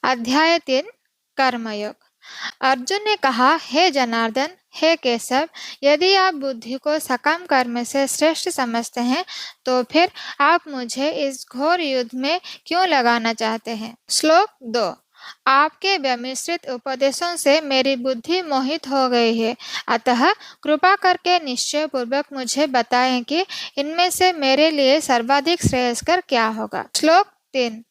अध्याय 3 कर्मयोग। अर्जुन ने कहा, हे जनार्दन, हे केशव, यदि आप बुद्धि को सकाम कर्म से श्रेष्ठ समझते हैं तो फिर आप मुझे इस घोर युद्ध में क्यों लगाना चाहते हैं। श्लोक 2। आपके व्यमिश्रित उपदेशों से मेरी बुद्धि मोहित हो गई है, अतः कृपा करके निश्चय पूर्वक मुझे बताएं कि इनमें से मेरे लिए सर्वाधिक श्रेयस्कर क्या होगा। श्लोक 3।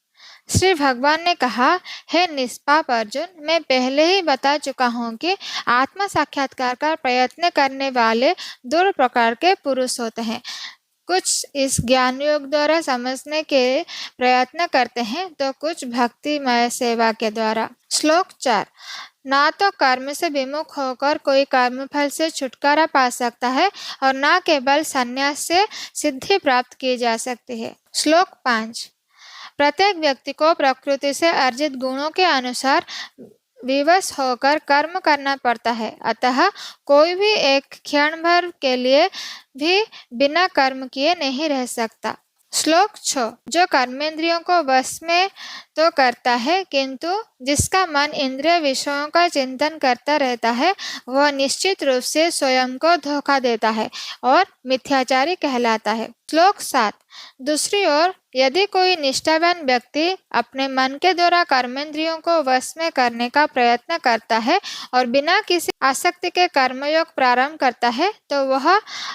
श्री भगवान ने कहा, हे निष्पाप अर्जुन, मैं पहले ही बता चुका हूँ कि आत्म साक्षात्कार का प्रयत्न करने वाले दो प्रकार के पुरुष होते हैं। कुछ इस ज्ञान योग द्वारा समझने के प्रयत्न करते हैं तो कुछ भक्तिमय सेवा के द्वारा। श्लोक 4। ना तो कर्म से विमुख होकर कोई कर्मफल से छुटकारा पा सकता है और ना केवल संन्यास से सिद्धि प्राप्त की जा सकती है। श्लोक 5। प्रत्येक व्यक्ति को प्रकृति से अर्जित गुणों के अनुसार विवश होकर कर्म करना पड़ता है, अतः कोई भी एक क्षण भर के लिए भी बिना कर्म किए नहीं रह सकता। श्लोक 6। जो कर्मेंद्रियों को वश में तो करता है, किंतु जिसका मन इंद्रिय विषयों का चिंतन करता रहता है, वह निश्चित रूप से स्वयं को धोखा देता है और मिथ्याचारी कहलाता है। श्लोक 7। दूसरी ओर यदि कोई निष्ठावान व्यक्ति अपने मन के द्वारा कर्मेंद्रियों को वश में करने का प्रयत्न करता है और बिना किसी आसक्ति के कर्मयोग प्रारंभ करता है तो वह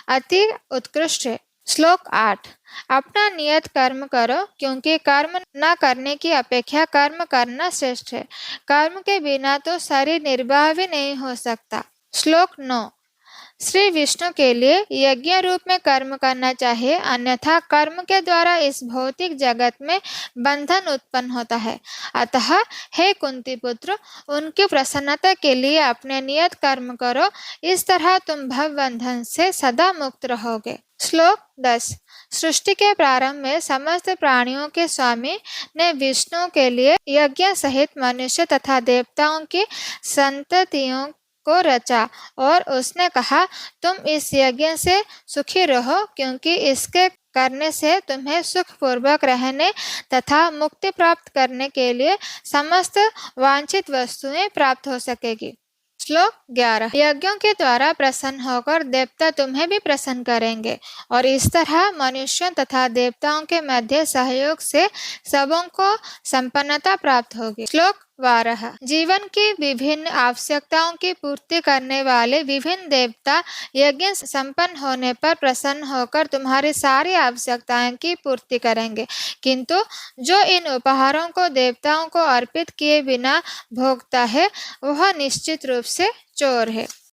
अति उत्कृष्ट है। श्लोक 8। अपना नियत कर्म करो, क्योंकि कर्म न करने की अपेक्षा कर्म करना श्रेष्ठ है। कर्म के बिना तो शरीर निर्वाह भी नहीं हो सकता। श्लोक 9। श्री विष्णु के लिए यज्ञ रूप में कर्म करना चाहिए, अन्यथा कर्म के द्वारा इस भौतिक जगत में बंधन उत्पन्न होता है। अतः हे कुंती पुत्र, उनकी प्रसन्नता के लिए अपने नियत कर्म करो, इस तरह तुम भव बंधन से सदा मुक्त रहोगे। श्लोक 10। सृष्टि के प्रारंभ में समस्त प्राणियों के स्वामी ने विष्णु के लिए यज्ञ सहित मनुष्य तथा देवताओं की संततियों को रचा और उसने कहा, तुम इस यज्ञ से सुखी रहो, क्योंकि इसके करने से तुम्हें सुखपूर्वक रहने तथा मुक्ति प्राप्त करने के लिए समस्त वांछित वस्तुएं प्राप्त हो सकेगी। श्लोक 11। यज्ञों के द्वारा प्रसन्न होकर देवता तुम्हें भी प्रसन्न करेंगे और इस तरह मनुष्यों तथा देवताओं के मध्य सहयोग से सबों को संपन्नता प्राप्त होगी। श्लोक 12। जीवन की विभिन्न आवश्यकताओं की पूर्ति करने वाले विभिन्न देवता यज्ञ संपन्न होने पर प्रसन्न होकर तुम्हारी सारी आवश्यकताओं की पूर्ति करेंगे, किंतु जो इन उपहारों को देवताओं को अर्पित किए बिना भोगता है वह निश्चित रूप से चोर है।